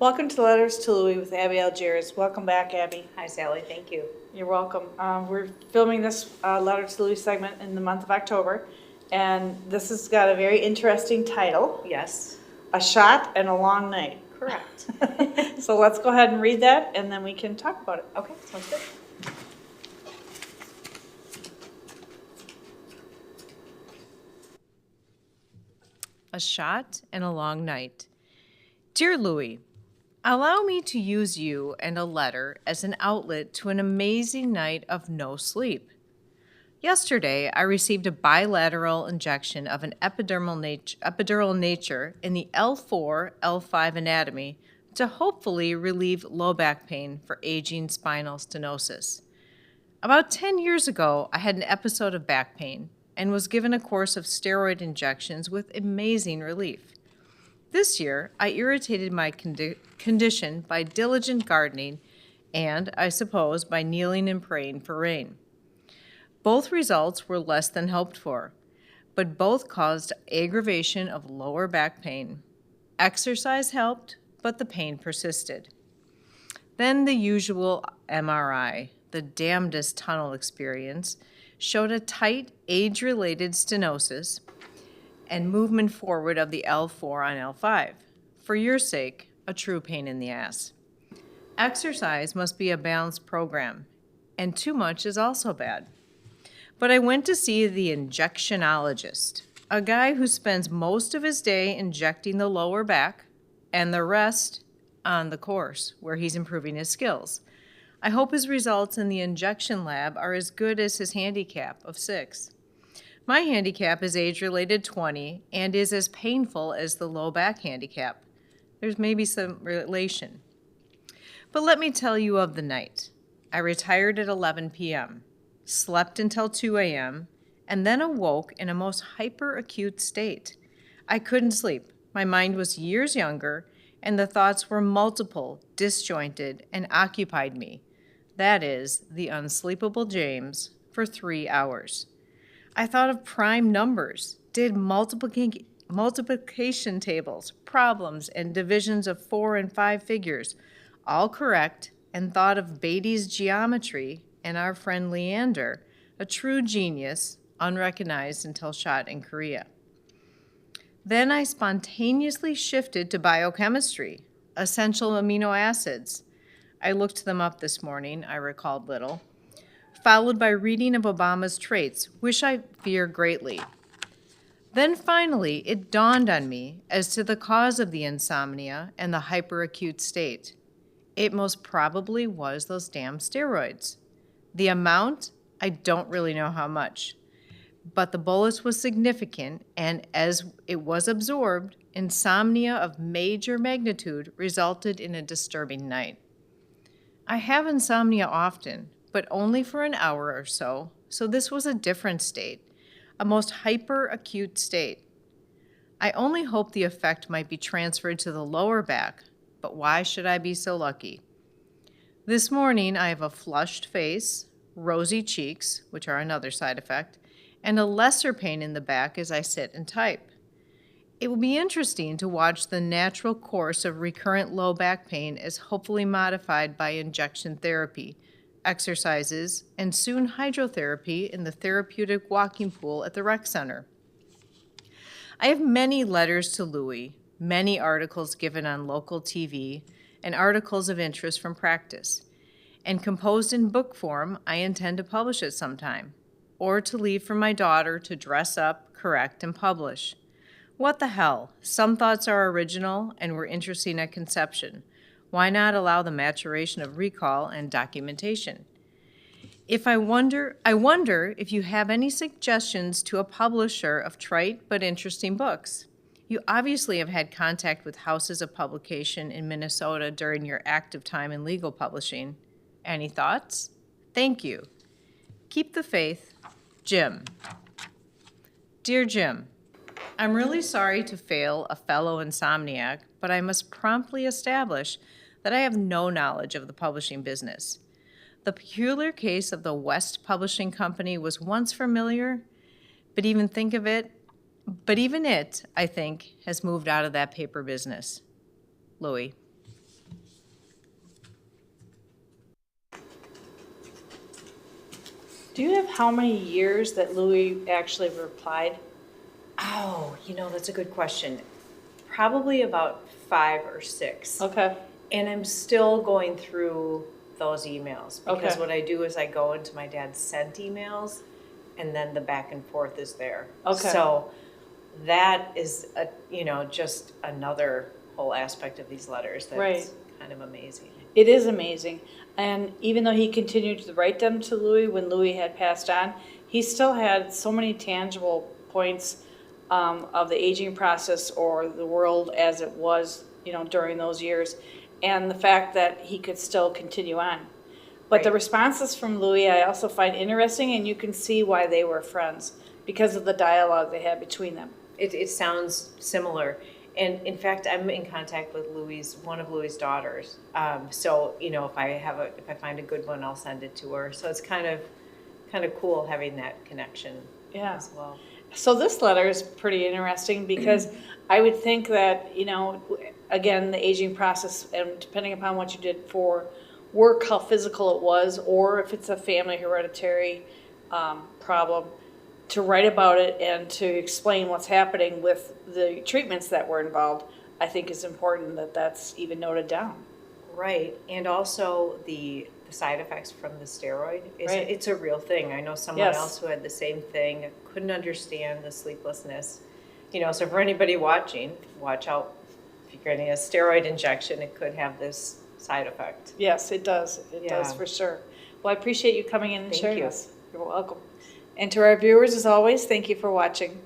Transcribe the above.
Welcome to Letters to Louie with Abby Algiers. Welcome back, Abby. Hi, Sally. Thank you. You're welcome. We're filming this Letter to Louie segment in the month of October, and this has got a very interesting title. Yes. A Shot and a Long Night. Correct. So let's go ahead and read that, and then we can talk about it. Okay, sounds good. A Shot and a Long Night. Dear Louie, allow me to use you and a letter as an outlet to an amazing night of no sleep. Yesterday, I received a bilateral injection of an epidural nature in the L4, L5 anatomy to hopefully relieve low back pain for aging spinal stenosis. About 10 years ago, I had an episode of back pain and was given a course of steroid injections with amazing relief. This year, I irritated my condition by diligent gardening and, I suppose, by kneeling and praying for rain. Both results were less than hoped for, but both caused aggravation of lower back pain. Exercise helped, but the pain persisted. Then the usual MRI, the damnedest tunnel experience, showed a tight, age-related stenosis and movement forward of the L4 on L5. For your sake, a true pain in the ass. Exercise must be a balanced program, and too much is also bad. But I went to see the injectionologist, a guy who spends most of his day injecting the lower back and the rest on the course where he's improving his skills. I hope his results in the injection lab are as good as his handicap of 6. My handicap is age-related 20 and is as painful as the low back handicap. There's maybe some relation. But let me tell you of the night. I retired at 11 p.m., slept until 2 a.m., and then awoke in a most hyperacute state. I couldn't sleep. My mind was years younger, and the thoughts were multiple, disjointed, and occupied me. That is, the unsleepable James, for 3 hours. I thought of prime numbers, did multiplication tables, problems, and divisions of 4 and 5 figures, all correct, and thought of Beatty's geometry and our friend Leander, a true genius, unrecognized until shot in Korea. Then I spontaneously shifted to biochemistry, essential amino acids. I looked them up this morning, I recalled little, followed by reading of Obama's traits, which I fear greatly. Then finally, it dawned on me as to the cause of the insomnia and the hyperacute state. It most probably was those damn steroids. The amount, I don't really know how much, but the bolus was significant, and as it was absorbed, insomnia of major magnitude resulted in a disturbing night. I have insomnia often, but only for an hour or so this was a different state, a most hyperacute state. I only hope the effect might be transferred to the lower back, but why should I be so lucky? This morning I have a flushed face, rosy cheeks, which are another side effect, and a lesser pain in the back as I sit and type. It will be interesting to watch the natural course of recurrent low back pain as hopefully modified by injection therapy, exercises, and soon hydrotherapy in the therapeutic walking pool at the rec center. I have many letters to Louie, many articles given on local TV, and articles of interest from practice. And composed in book form, I intend to publish it sometime, or to leave for my daughter to dress up, correct, and publish. What the hell? Some thoughts are original and were interesting at conception. Why not allow the maturation of recall and documentation? I wonder if you have any suggestions to a publisher of trite but interesting books. You obviously have had contact with houses of publication in Minnesota during your active time in legal publishing. Any thoughts? Thank you. Keep the faith. Jim. Dear Jim, I'm really sorry to fail a fellow insomniac, but I must promptly establish that I have no knowledge of the publishing business. The peculiar case of the West Publishing Company was once familiar, but even it, I think, has moved out of that paper business. Louie. Do you have how many years that Louie actually replied? Oh, that's a good question. Probably about 5 or 6. Okay, And I'm still going through those emails because Okay. what I do is I go into my dad's sent emails and then the back and forth is there. Okay. So that is just another whole aspect of these letters that's Right. kind of amazing. It is amazing. And even though he continued to write them to Louis when Louis had passed on, he still had so many tangible points of the aging process or the world as it was, during those years. And the fact that he could still continue on. But the Right. responses from Louis I also find interesting, and you can see why they were friends because of the dialogue they had between them. It sounds similar. And in fact, I'm in contact with one of Louie's daughters. So, if I find a good one, I'll send it to her. So it's kind of cool having that connection Yeah. as well. So this letter is pretty interesting because I would think that, again, the aging process, and depending upon what you did for work, how physical it was, or if it's a family hereditary problem, to write about it and to explain what's happening with the treatments that were involved, I think is important that that's even noted down. Right, and also the side effects from the steroid, Right. it's a real thing. I know someone Yes. else who had the same thing, couldn't understand the sleeplessness. So for anybody watching, watch out. If you're getting a steroid injection, it could have this side effect. Yes, it does. It does Yeah. for sure. Well, I appreciate you coming in and Thank sharing you. this. You're welcome. And to our viewers, as always, thank you for watching.